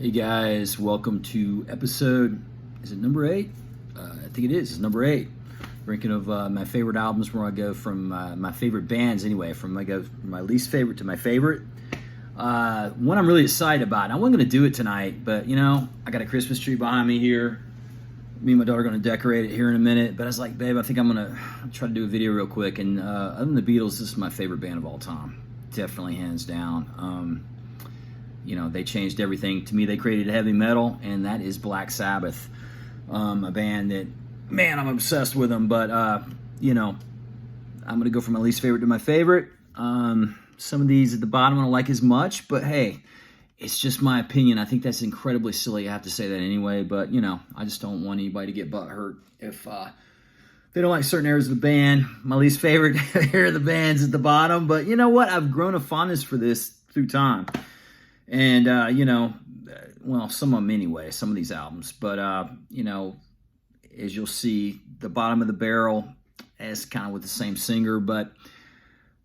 Hey guys, welcome to episode, is it number 8? I think it is, it's number 8. Ranking of my favorite albums, where I go from my favorite bands anyway, from I go from my least favorite to my favorite. One I'm really excited about. I wasn't going to do it tonight, but I got a Christmas tree behind me here. Me and my daughter are going to decorate it here in a minute, but I was like, babe, I think I'm going to try to do a video real quick. And other than the Beatles, this is my favorite band of all time. Definitely hands down. They changed everything. To me, they created heavy metal, and that is Black Sabbath, a band that, man, I'm obsessed with them. But, I'm going to go from my least favorite to my favorite. Some of these at the bottom I don't like as much, but hey, it's just my opinion. I think that's incredibly silly. I have to say that anyway, but, I just don't want anybody to get butthurt if they don't like certain areas of the band. My least favorite area of the band's at the bottom, but you know what? I've grown a fondness for this through time. And, some of them anyway, some of these albums. But, as you'll see, the bottom of the barrel is kind of with the same singer. But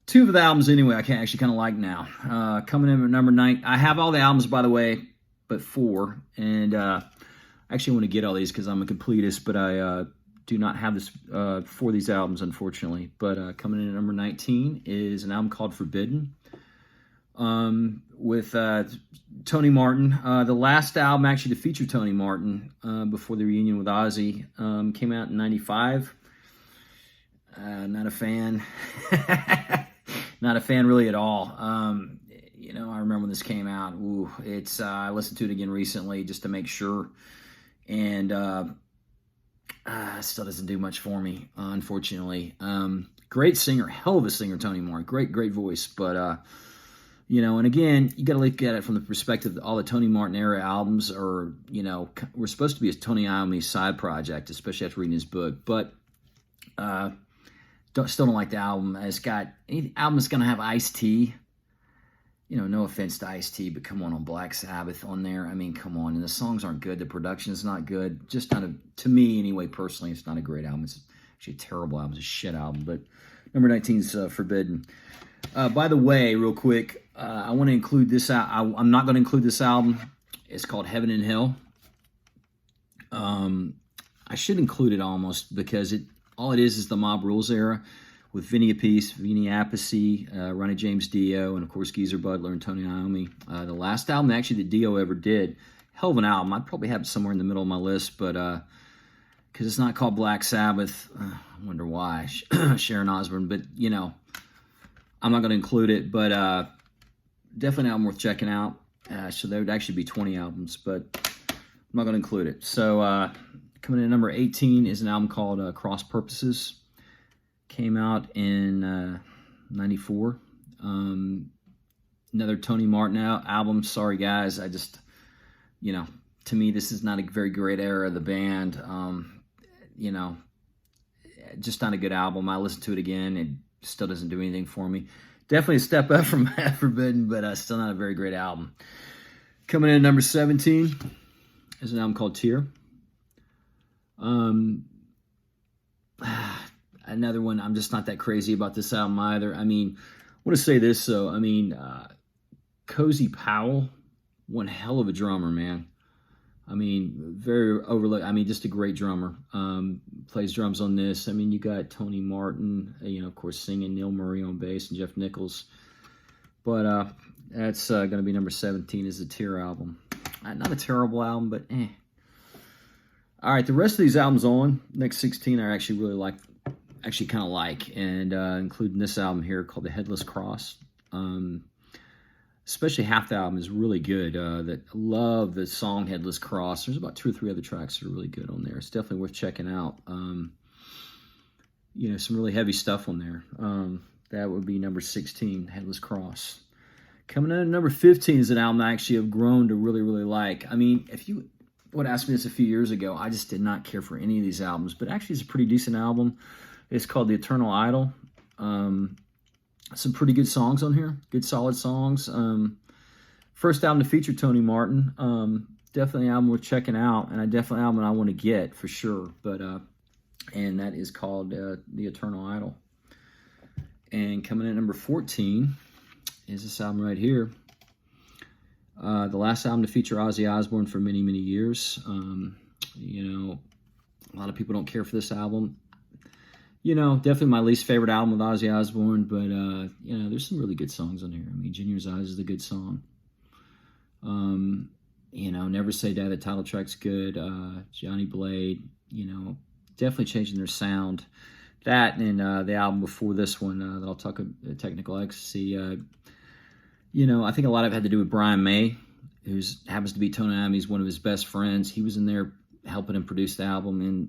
two of the albums anyway, I can actually kind of like now. Coming in at number 9. I have all the albums, by the way, but 4. And I actually want to get all these because I'm a completist, but I do not have this for these albums, unfortunately. But coming in at number 19 is an album called Forbidden. With Tony Martin. The last album actually to feature Tony Martin before the reunion with Ozzy came out in 95. Not a fan. Not a fan really at all. I remember when this came out. I listened to it again recently just to make sure. And it still doesn't do much for me, unfortunately. Great singer, hell of a singer, Tony Martin. Great voice, but and again, you got to look at it from the perspective that all the Tony Martin era albums are, were supposed to be a Tony Iommi side project, especially after reading his book. But still don't like the album. Any album that's going to have Ice-T. No offense to Ice-T, but come on Black Sabbath on there. I mean, come on. And the songs aren't good. The production is not good. Just not to me anyway, personally, it's not a great album. It's actually a terrible album. It's a shit album. But number 19 is Forbidden. By the way, real quick, I want to include this. I'm not going to include this album. It's called Heaven and Hell. I should include it almost because all it is the Mob Rules era with Vinny Appice, Ronnie James Dio, and of course Geezer Butler and Tony Iommi. The last album actually that Dio ever did, hell of an album. I'd probably have it somewhere in the middle of my list, but because it's not called Black Sabbath, I wonder why. Sharon Osbourne, but I'm not going to include it, but definitely an album worth checking out. So there would actually be 20 albums, but I'm not going to include it. So coming in at number 18 is an album called Cross Purposes. Came out in 94. Another Tony Martin album. Sorry, guys. I just, to me, this is not a very great era of the band. Just not a good album. I listened to it again. It still doesn't do anything for me. Definitely a step up from Forbidden, but still not a very great album. Coming in at number 17 is an album called Tear. Another one, I'm just not that crazy about this album either. I mean, I want to say this, though. I mean, Cozy Powell, one hell of a drummer, man. I mean, very overlooked. I mean, just a great drummer. Plays drums on this. I mean, you got Tony Martin, of course, singing, Neil Murray on bass, and Jeff Nichols. But that's going to be number 17 is the Tear album. Not a terrible album, but eh. All right, the rest of these albums next 16 I actually really like, kind of like, and including this album here called The Headless Cross. Especially half the album is really good. I love the song Headless Cross. There's about 2 or 3 other tracks that are really good on there. It's definitely worth checking out. Some really heavy stuff on there. That would be number 16, Headless Cross. Coming in at number 15 is an album I actually have grown to really, really like. I mean, if you would ask me this a few years ago, I just did not care for any of these albums. But actually, it's a pretty decent album. It's called The Eternal Idol. Some pretty good songs on here. Good, solid songs. First album to feature Tony Martin. Definitely an album worth checking out. And definitely an album I want to get for sure. But and that is called The Eternal Idol. And coming in at number 14 is this album right here. The last album to feature Ozzy Osbourne for many, many years. A lot of people don't care for this album. Definitely my least favorite album with Ozzy Osbourne, but, there's some really good songs on here. I mean, Junior's Eyes is a good song. Never Say Die, the title track's good. Johnny Blade, definitely changing their sound. That and the album before this one that I'll talk about, Technical Ecstasy. I think a lot of it had to do with Brian May, who happens to be Tony Iommi's one of his best friends. He was in there helping him produce the album, and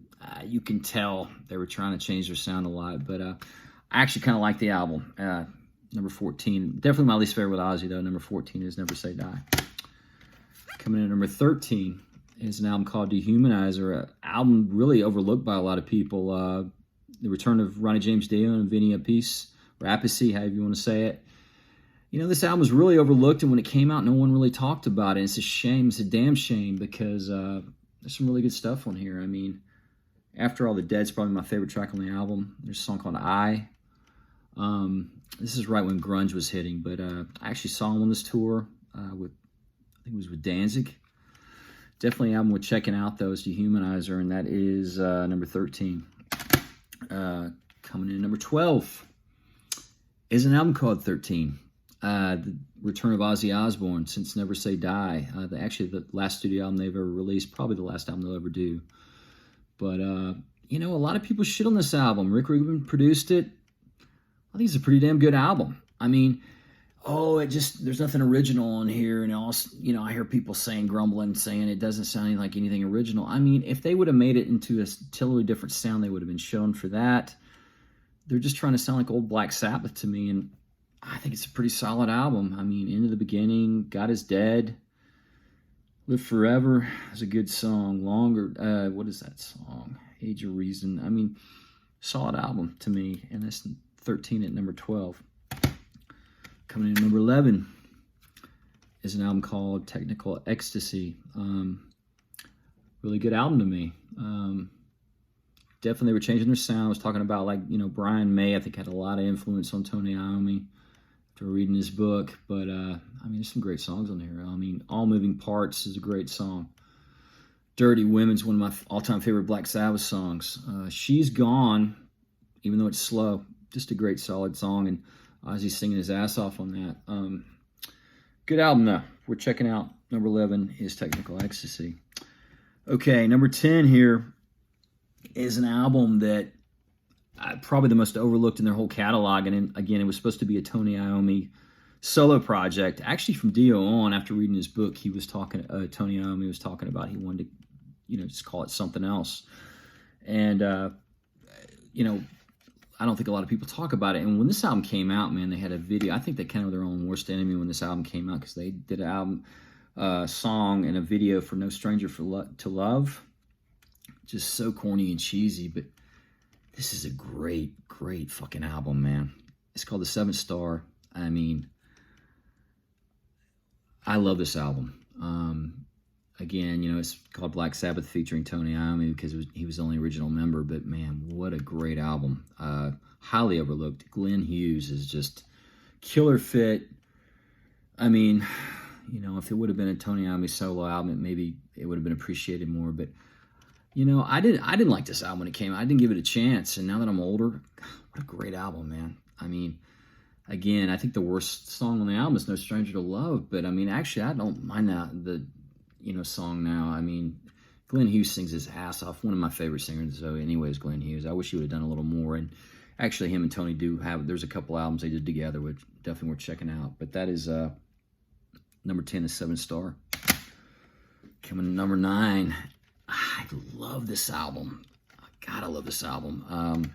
you can tell they were trying to change their sound a lot. But I actually kind of like the album. Number 14, definitely my least favorite with Ozzy, though. Number 14 is Never Say Die. Coming in at number 13 is an album called Dehumanizer, an album really overlooked by a lot of people. The return of Ronnie James Dio and Vinny Appice, or Appice, however you want to say it. This album was really overlooked, and when it came out, no one really talked about it. It's a shame. It's a damn shame, because there's some really good stuff on here. I mean, After All the Dead's probably my favorite track on the album. There's a song called I. This is right when grunge was hitting, but I actually saw him on this tour with, I think it was with Danzig. Definitely an album worth checking out, though, is Dehumanizer, and that is number 13. Coming in number 12 is an album called 13. The return of Ozzy Osbourne, since Never Say Die. Actually, the last studio album they've ever released, probably the last album they'll ever do. But, a lot of people shit on this album. Rick Rubin produced it. I think it's a pretty damn good album. I mean, there's nothing original on here. And also, I hear people grumbling, saying it doesn't sound like anything original. I mean, if they would have made it into a totally different sound, they would have been shown for that. They're just trying to sound like old Black Sabbath to me, and I think it's a pretty solid album. I mean, Into the Beginning, God Is Dead, Live Forever is a good song. Longer, what is that song? Age of Reason. I mean, solid album to me, and that's 13 at number 12. Coming in at number 11 is an album called Technical Ecstasy. Really good album to me. Definitely they were changing their sound. I was talking about, Brian May, I think, had a lot of influence on Tony Iommi after reading his book. But, there's some great songs on here. I mean, All Moving Parts is a great song. Dirty Women's one of my all-time favorite Black Sabbath songs. She's Gone, even though it's slow, just a great, solid song. And Ozzy's singing his ass off on that. Good album, though. We're checking out. Number 11 is Technical Ecstasy. Okay, number 10 here is an album that probably the most overlooked in their whole catalog. And again, it was supposed to be a Tony Iommi solo project. Actually, from Dio on, after reading his book, he was talking. Tony Iommi was talking about he wanted to, just call it something else. And I don't think a lot of people talk about it. And when this album came out, man, they had a video. I think they kind of were their own worst enemy when this album came out, because they did an album, song and a video for No Stranger to Love. Just so corny and cheesy, but this is a great, great fucking album, man. It's called The Seventh Star. I mean, I love this album. Again, it's called Black Sabbath featuring Tony Iommi because he was the only original member, but man, what a great album. Highly overlooked. Glenn Hughes is just killer fit. I mean, if it would have been a Tony Iommi solo album, maybe it would have been appreciated more, but I didn't like this album when it came out. I didn't give it a chance, and now that I'm older, what a great album, man. I mean, again, I think the worst song on the album is No Stranger to Love, but I mean, actually, I don't mind the song now. I mean, Glenn Hughes sings his ass off. One of my favorite singers, though, anyways, Glenn Hughes. I wish he would have done a little more, and actually, him and Tony there's a couple albums they did together, which definitely worth checking out, but that is number 10 is 7 Star. Coming to number 9. I love this album. God, I love this album.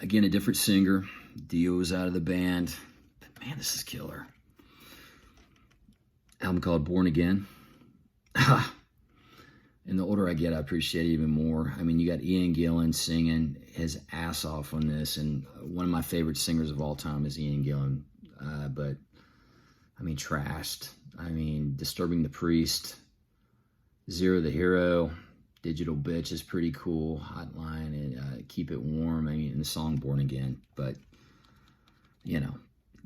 Again, a different singer. Dio was out of the band. But man, this is killer. Album called Born Again. And the older I get, I appreciate it even more. I mean, you got Ian Gillan singing his ass off on this, and one of my favorite singers of all time is Ian Gillan. But, I mean, Trashed. I mean, Disturbing the Priest. Zero the Hero, Digital Bitch is pretty cool. Hotline, and Keep It Warm. I mean, and the song Born Again. But,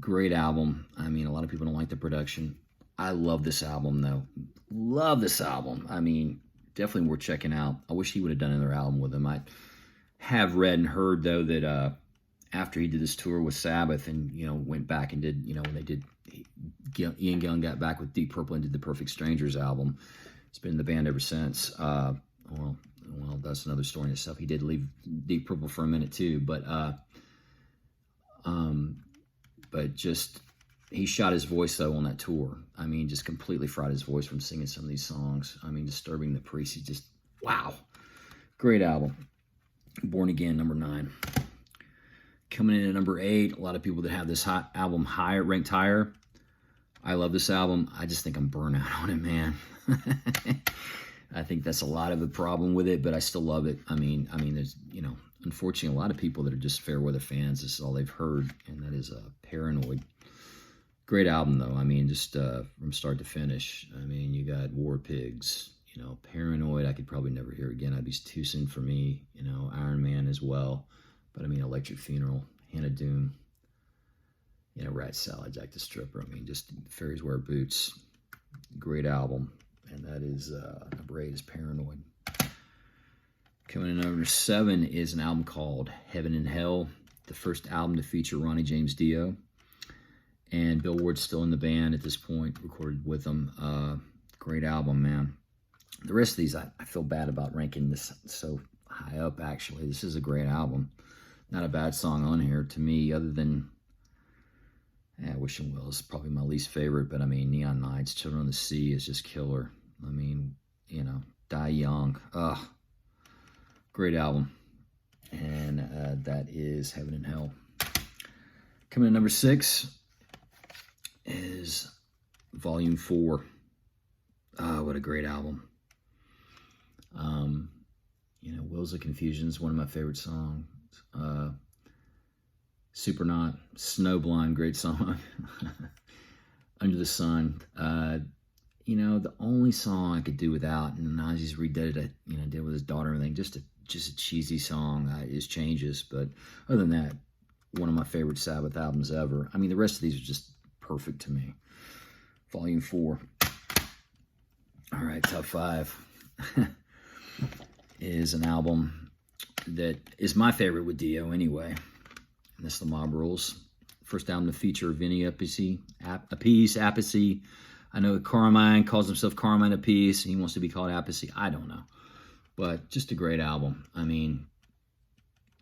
great album. I mean, a lot of people don't like the production I love this album, though. Love this album. I mean, definitely worth checking out. I wish he would have done another album with him. I have read and heard, though, that after he did this tour with Sabbath and, went back and did, when they did, Ian Gillan got back with Deep Purple and did the Perfect Strangers album. He's been in the band ever since. Well, that's another story in itself. He did leave Deep Purple for a minute, too. But just, he shot his voice, though, on that tour. I mean, just completely fried his voice from singing some of these songs. I mean, Disturbing the Priest, he just, wow. Great album. Born Again, number 9. Coming in at number 8, a lot of people that have this album ranked higher. I love this album. I just think I'm burnt out on it, man. I think that's a lot of the problem with it, but I still love it. I mean, there's, unfortunately, a lot of people that are just fair weather fans, this is all they've heard, and that is Paranoid. Great album, though. I mean, just from start to finish. I mean, you got War Pigs, Paranoid, I could probably never hear again. I'd be too soon for me, Iron Man as well. But, I mean, Electric Funeral, Hannah Doom, Rat Salad, Jack the Stripper. I mean, just Fairies Wear Boots. Great album. And that is, number 8 is Paranoid. Coming in number 7 is an album called Heaven and Hell, the first album to feature Ronnie James Dio. And Bill Ward's still in the band at this point, recorded with him. Great album, man. The rest of these, I feel bad about ranking this so high up, actually. This is a great album. Not a bad song on here to me, other than, Wishing Well is probably my least favorite, but I mean, Neon Nights, Children of the Sea is just killer. I mean, Die Young. Great album. And that is Heaven and Hell. Coming in number 6 is Volume 4. What a great album. Wheels of Confusion is one of my favorite songs. Supernaut, Snowblind, great song. Under the Sun. The only song I could do without, and Ozzy's redid it, did with his daughter and everything, just a cheesy song, is Changes. But other than that, one of my favorite Sabbath albums ever. I mean, the rest of these are just perfect to me. Volume 4. All right, top 5 is an album that is my favorite with Dio anyway. And that's The Mob Rules. First album to feature Vinny Appice. I know Carmine calls himself Carmine Appice. He wants to be called Appice. I don't know. But just a great album. I mean,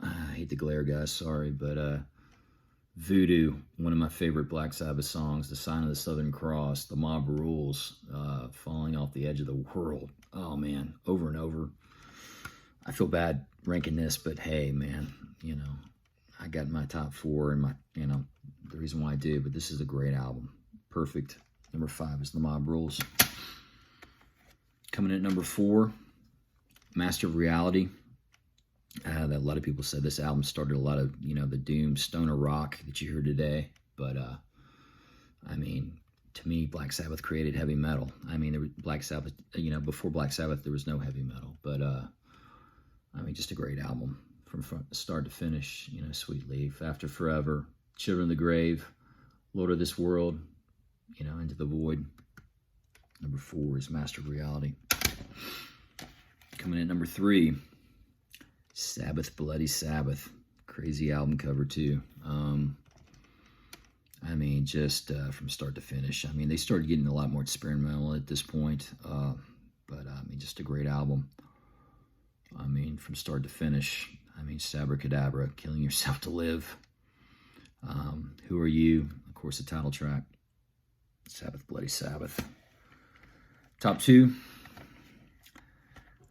I hate the glare, guys. Sorry. But Voodoo, one of my favorite Black Sabbath songs. The Sign of the Southern Cross. The Mob Rules. Falling Off the Edge of the World. Oh, man. Over and over. I feel bad ranking this, but hey, man, I got my top 4 and my, the reason why I do, but this is a great album. Perfect. Number 5 is The Mob Rules. Coming in at number 4, Master of Reality. That a lot of people said this album started a lot of, the doom stoner rock that you hear today. But, I mean, to me, Black Sabbath created heavy metal. I mean, Black Sabbath, before Black Sabbath, there was no heavy metal. But, I mean, just a great album from start to finish. Sweet Leaf, After Forever, Children of the Grave, Lord of This World, Into the Void. Number 4 is Master of Reality. Coming in at number 3, Sabbath, Bloody Sabbath. Crazy album cover, too. I mean, just from start to finish. I mean, they started getting a lot more experimental at this point. But, I mean, just a great album. I mean, from start to finish. I mean, Sabracadabra, Killing Yourself to Live. Who Are You? Of course, the title track. Sabbath, Bloody Sabbath. Top 2.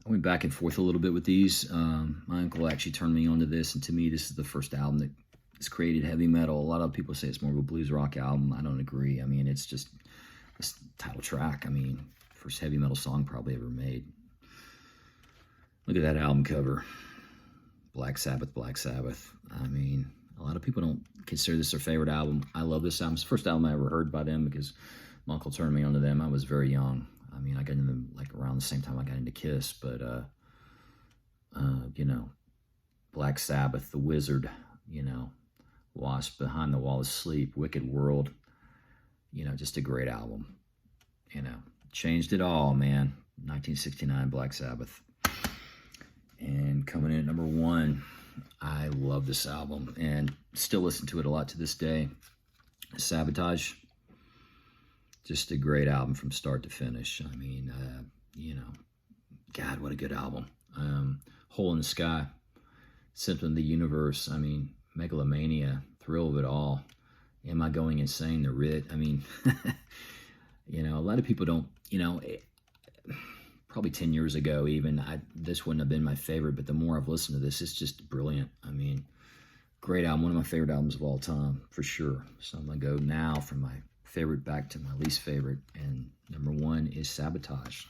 I went back and forth a little bit with these. My uncle actually turned me onto this, and to me, this is the first album that has created heavy metal. A lot of people say it's more of a blues rock album. I don't agree. I mean, it's just this title track. I mean, first heavy metal song probably ever made. Look at that album cover. Black Sabbath, Black Sabbath. I mean, a lot of people don't consider this their favorite album. I love this album. It's the first album I ever heard by them because my uncle turned me onto them. I was very young. I mean, I got into them like around the same time I got into Kiss. But, Black Sabbath, The Wizard, Wasp, Behind the Wall of Sleep, Wicked World. Just a great album. changed it all, man. 1969 Black Sabbath. And coming in at number 1, I love this album and still listen to it a lot to this day. Sabotage. Just a great album from start to finish. I mean, God, what a good album. Hole in the Sky, Symptom of the Universe. I mean, Megalomania, Thrill of It All. Am I Going Insane? The Writ. I mean, a lot of people don't, probably 10 years ago even, this wouldn't have been my favorite, but the more I've listened to this, it's just brilliant. I mean, great album, one of my favorite albums of all time, for sure. So I'm going to go now from my favorite back to my least favorite, and number 1 is Sabotage.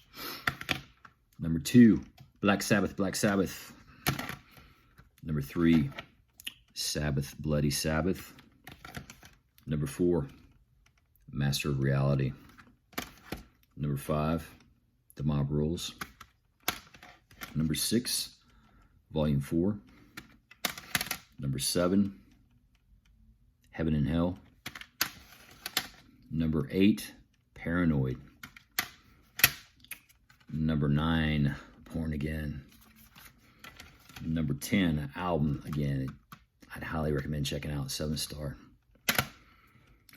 Number 2, Black Sabbath, Black Sabbath. Number 3, Sabbath, Bloody Sabbath. Number 4, Master of Reality. Number 5, The Mob Rules. Number 6, Volume 4. Number 7, Heaven and Hell. Number 8, Paranoid. Number 9, Born Again. Number 10, album, again, I'd highly recommend checking out, 7-star.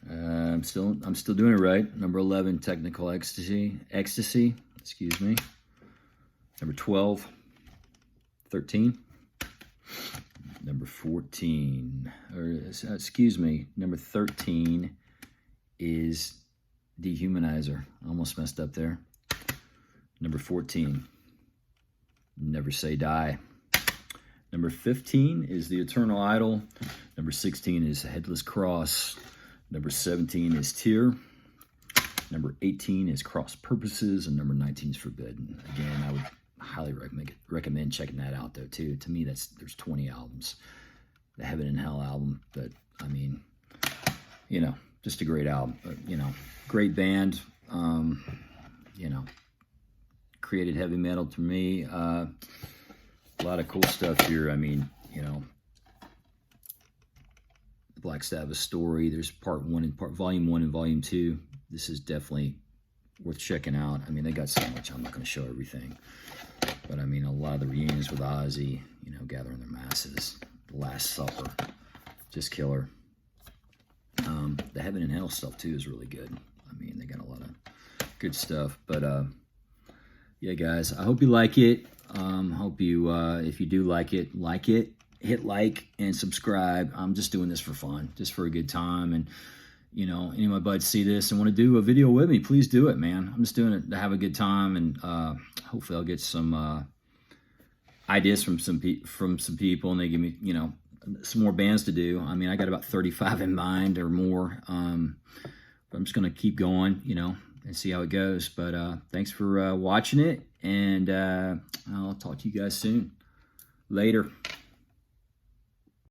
I'm still doing it right. Number 11, Technical Ecstasy, excuse me. Number 12, 13. Number 14, number 13 is Dehumanizer. Almost messed up there. Number 14, Never Say Die. Number 15 is The Eternal Idol. Number 16 is Headless Cross. Number 17 is Tear. Number 18 is Cross Purposes. And number 19 is Forbidden. Again, I would highly recommend checking that out, though, too. To me, there's 20 albums. The Heaven and Hell album. But, I mean, just a great album. But, great band. Created heavy metal to me. A lot of cool stuff here. I mean, the Black Sabbath story. There's volume 1 and volume 2. This is definitely worth checking out. I mean, they got so much. I'm not going to show everything. But I mean, a lot of the reunions with Ozzy, Gathering Their Masses, The Last Supper, just killer. The Heaven and Hell stuff too is really good. I mean, they got a lot of good stuff. But yeah, guys, I hope you like it. Hope you, if you do like it, hit like and subscribe. I'm just doing this for fun, just for a good time. And any of my buds see this and want to do a video with me, please do it, man. I'm just doing it to have a good time, and hopefully I'll get some ideas from some people, and they give me some more bands to do. I mean, I got about 35 in mind or more, but I'm just gonna keep going, and see how it goes. But thanks for watching it, and I'll talk to you guys soon. Later.